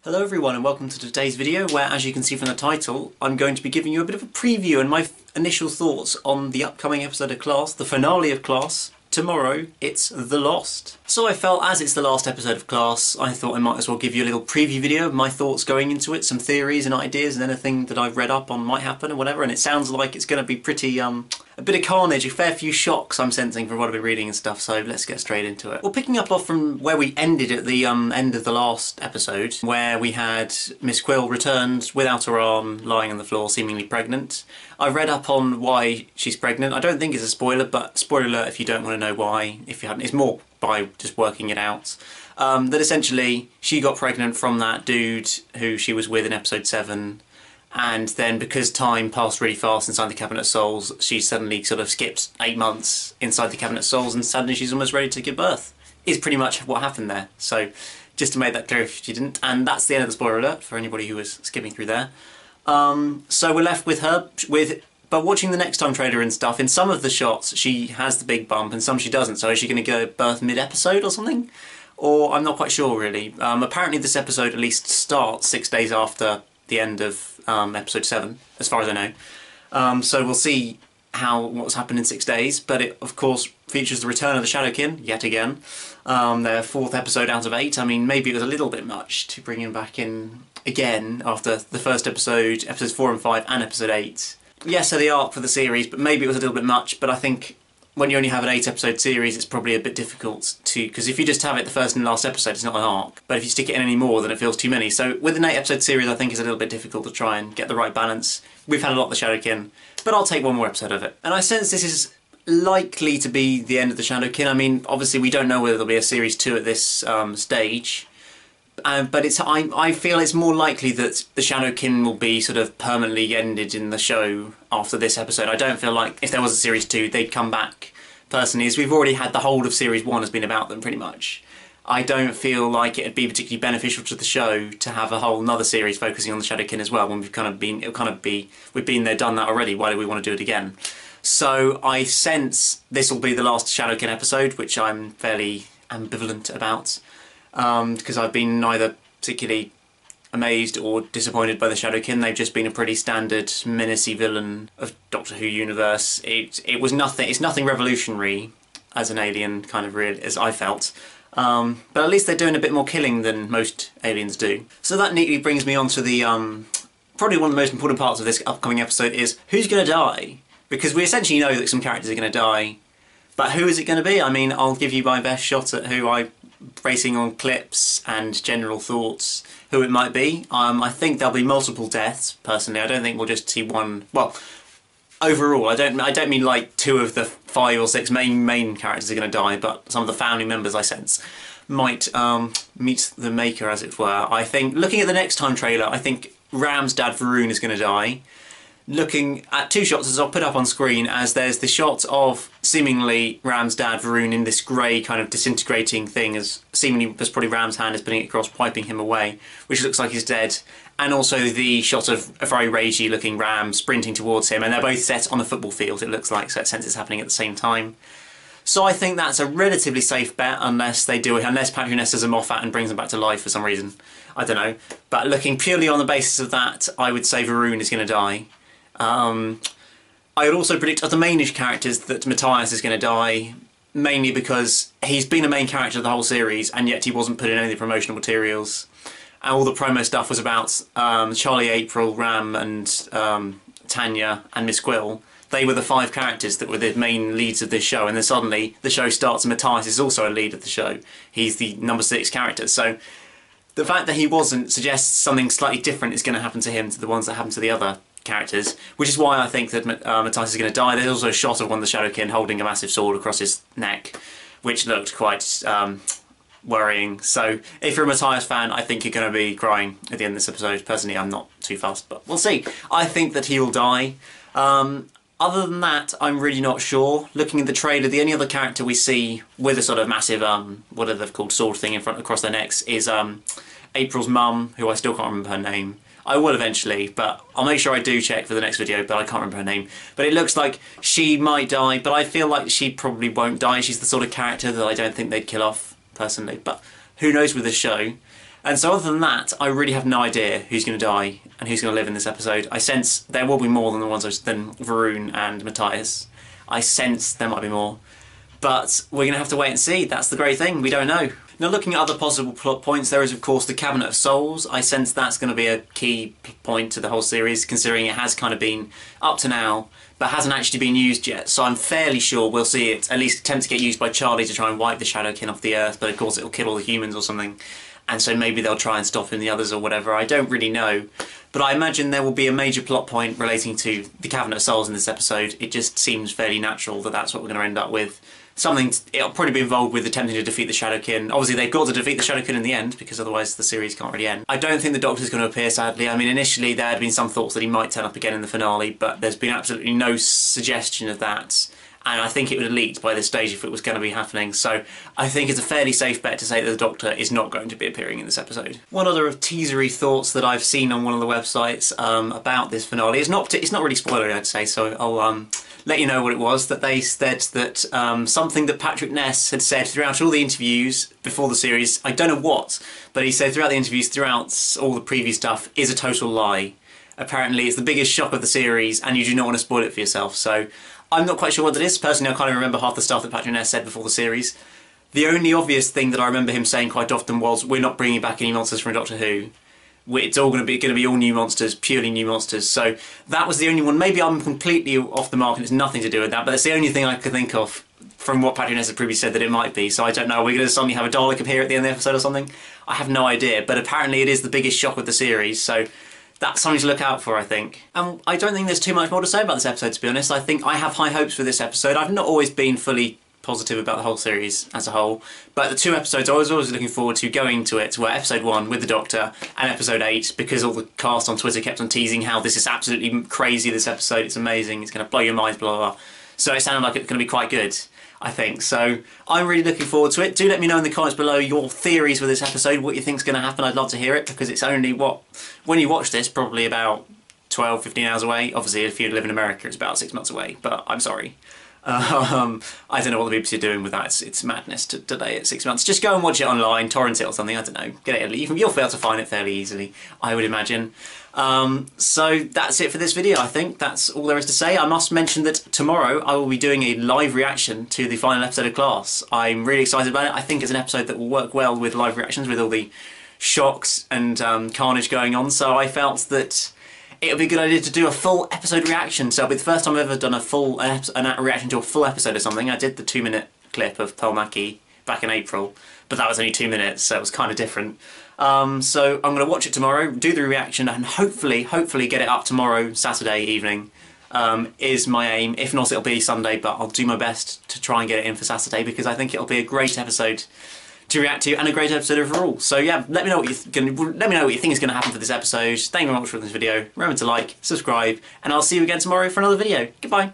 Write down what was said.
Hello everyone and welcome to today's video where, as you can see from the title, I'm going to be giving you a bit of a preview and my initial thoughts on the upcoming episode of Class, the finale of Class. Tomorrow, it's The Lost. So I felt, as it's the last episode of Class, I thought I might as well give you a little preview video of my thoughts going into it, some theories and ideas and anything that I've read up on might happen and whatever, and it sounds like it's going to be pretty, a bit of carnage, a fair few shocks I'm sensing from what I've been reading and stuff, so let's get straight into it. Well, picking up off from where we ended at the end of the last episode, where we had Miss Quill returned without her arm, lying on the floor, seemingly pregnant. I read up on why she's pregnant. I don't think it's a spoiler, but spoiler alert if you don't want to know why, if you haven't. It's more by just working it out. That essentially she got pregnant from that dude who she was with in episode 7, and then because time passed really fast inside the Cabinet of Souls, she suddenly sort of skipped 8 months inside the Cabinet of Souls and suddenly she's almost ready to give birth. Is pretty much what happened there. So just to make that clear if you didn't, and that's the end of the spoiler alert for anybody who was skipping through there. So we're left with her, but watching the next time trailer and stuff, in some of the shots she has the big bump and some she doesn't, so is she going to go birth mid-episode or something? Or I'm not quite sure really. Apparently this episode at least starts 6 days after the end of episode 7, as far as I know. So we'll see what's happened in 6 days, but it of course features the return of the Shadowkin, yet again. Their 4th episode out of 8. I mean, maybe it was a little bit much to bring him back in again after the first episode, episodes 4 and 5 and episode 8. Yes, so the arc for the series, but maybe it was a little bit much, but I think when you only have an 8-episode series it's probably a bit difficult to, because if you just have it the first and last episode it's not an arc, but if you stick it in any more then it feels too many. So with an 8-episode series I think it's a little bit difficult to try and get the right balance. We've had a lot of the Shadowkin, but I'll take one more episode of it. And I sense this is likely to be the end of the Shadowkin. I mean, obviously we don't know whether there'll be a series 2 at this stage, but I feel it's more likely that the Shadowkin will be sort of permanently ended in the show after this episode. I don't feel like if there was a series 2 they'd come back personally, as we've already had the whole of series 1 has been about them pretty much. I don't feel like it'd be particularly beneficial to the show to have a whole another series focusing on the Shadowkin as well, when we've been there, done that already. Why do we want to do it again? So I sense this will be the last Shadowkin episode, which I'm fairly ambivalent about, because I've been neither particularly amazed or disappointed by the Shadowkin. They've just been a pretty standard menacey villain of Doctor Who universe. It was nothing. It's nothing revolutionary as an alien, kind of real as I felt. But at least they're doing a bit more killing than most aliens do. So that neatly brings me on to the probably one of the most important parts of this upcoming episode is who's going to die. Because we essentially know that some characters are going to die, but who is it going to be? I mean, I'll give you my best shot at who basing on clips and general thoughts, who it might be. I think there'll be multiple deaths, personally. I don't think we'll just see one. Well, overall, I don't mean like 2 of the 5 or 6 main characters are going to die, but some of the family members I sense might meet the maker, as it were. I think, looking at the next time trailer, I think Ram's dad Varun is going to die. Looking at 2 shots, as I'll put up on screen, as there's the shot of seemingly Ram's dad Varun in this grey kind of disintegrating thing, as seemingly as probably Ram's hand is putting it across, wiping him away, which looks like he's dead, and also the shot of a very ragey looking Ram sprinting towards him, and they're both set on a football field, it looks like, so it sense it's happening at the same time. So I think that's a relatively safe bet, unless Patrick Ness does a Moffat and brings them back to life for some reason. I don't know. But looking purely on the basis of that, I would say Varun is going to die. I would also predict of the mainish characters that Matthias is going to die, mainly because he's been a main character of the whole series and yet he wasn't put in any of the promotional materials. And all the promo stuff was about Charlie, April, Ram and Tanya and Miss Quill. They were the 5 characters that were the main leads of this show, and then suddenly the show starts and Matthias is also a lead of the show. He's the number 6 character, so the fact that he wasn't suggests something slightly different is going to happen to him to the ones that happen to the other characters, which is why I think that Matthias is going to die. There's also a shot of one of the Shadowkin holding a massive sword across his neck, which looked quite worrying. So if you're a Matthias fan, I think you're going to be crying at the end of this episode. Personally, I'm not too fussed, but we'll see. I think that he will die. Other than that, I'm really not sure. Looking at the trailer, the only other character we see with a sort of massive, what are they called, sword thing across their necks is April's mum, who I still can't remember her name. I will eventually, but I'll make sure I do check for the next video, but I can't remember her name. But it looks like she might die, but I feel like she probably won't die. She's the sort of character that I don't think they'd kill off, personally. But who knows with this show. And so other than that, I really have no idea who's going to die and who's going to live in this episode. I sense there will be more than the ones than Varun and Matthias. I sense there might be more. But we're going to have to wait and see. That's the great thing. We don't know. Now, looking at other possible plot points, there is, of course, the Cabinet of Souls. I sense that's going to be a key point to the whole series, considering it has kind of been up to now, but hasn't actually been used yet. So I'm fairly sure we'll see it at least attempt to get used by Charlie to try and wipe the Shadowkin off the Earth, but of course it'll kill all the humans or something. And so maybe they'll try and stop him, the others or whatever. I don't really know. But I imagine there will be a major plot point relating to the Cabinet of Souls in this episode. It just seems fairly natural that that's what we're going to end up with. It'll probably be involved with attempting to defeat the Shadowkin. Obviously they've got to defeat the Shadowkin in the end, because otherwise the series can't really end. I don't think the Doctor's going to appear, sadly. I mean, initially there had been some thoughts that he might turn up again in the finale, but there's been absolutely no suggestion of that. And I think it would have leaked by this stage if it was going to be happening. So I think it's a fairly safe bet to say that the Doctor is not going to be appearing in this episode. One other of teasery thoughts that I've seen on one of the websites about this finale, it's not really spoilery, I'd say, so I'll let you know what it was, that they said that something that Patrick Ness had said throughout all the interviews before the series, I don't know what, but he said throughout the interviews, throughout all the preview stuff, is a total lie. Apparently it's the biggest shock of the series and you do not want to spoil it for yourself, so I'm not quite sure what it is. Personally, I can't even remember half the stuff that Patrick Ness said before the series. The only obvious thing that I remember him saying quite often was, we're not bringing back any monsters from Doctor Who. It's all going to be all new monsters, purely new monsters. So that was the only one. Maybe I'm completely off the mark and it's nothing to do with that, but that's the only thing I could think of from what Patrick Ness had previously said that it might be. So I don't know, are we going to suddenly have a Dalek appear at the end of the episode or something? I have no idea, but apparently it is the biggest shock of the series, so that's something to look out for, I think. And I don't think there's too much more to say about this episode, to be honest. I think I have high hopes for this episode. I've not always been fully positive about the whole series as a whole, but the two episodes I was always looking forward to going to it were episode 1 with the Doctor and episode 8, because all the cast on Twitter kept on teasing how this is absolutely crazy, this episode, it's amazing, it's going to blow your mind, blah blah blah. So it sounded like it's going to be quite good, I think. So I'm really looking forward to it. Do let me know in the comments below your theories for this episode, what you think's going to happen. I'd love to hear it, because it's only, when you watch this, probably about 12, 15 hours away. Obviously if you live in America it's about 6 months away, but I'm sorry. I don't know what the BBC are doing with that. It's madness to delay it 6 months. Just go and watch it online, torrent it or something, I don't know. Get it, you'll be able to find it fairly easily, I would imagine. So that's it for this video, I think. That's all there is to say. I must mention that tomorrow I will be doing a live reaction to the final episode of Class. I'm really excited about it. I think it's an episode that will work well with live reactions, with all the shocks and carnage going on, so I felt that it would be a good idea to do a full episode reaction. So it'll be the first time I've ever done a full reaction to a full episode of something. I did the 2-minute clip of Pearl Mackie back in April, but that was only 2 minutes, so it was kind of different. So I'm going to watch it tomorrow, do the reaction, and hopefully get it up tomorrow, Saturday evening, is my aim. If not, it'll be Sunday, but I'll do my best to try and get it in for Saturday, because I think it'll be a great episode to react to and a great episode overall. So yeah, let me know what you think is going to happen for this episode. Thank you very much for this video. Remember to like, subscribe, and I'll see you again tomorrow for another video. Goodbye.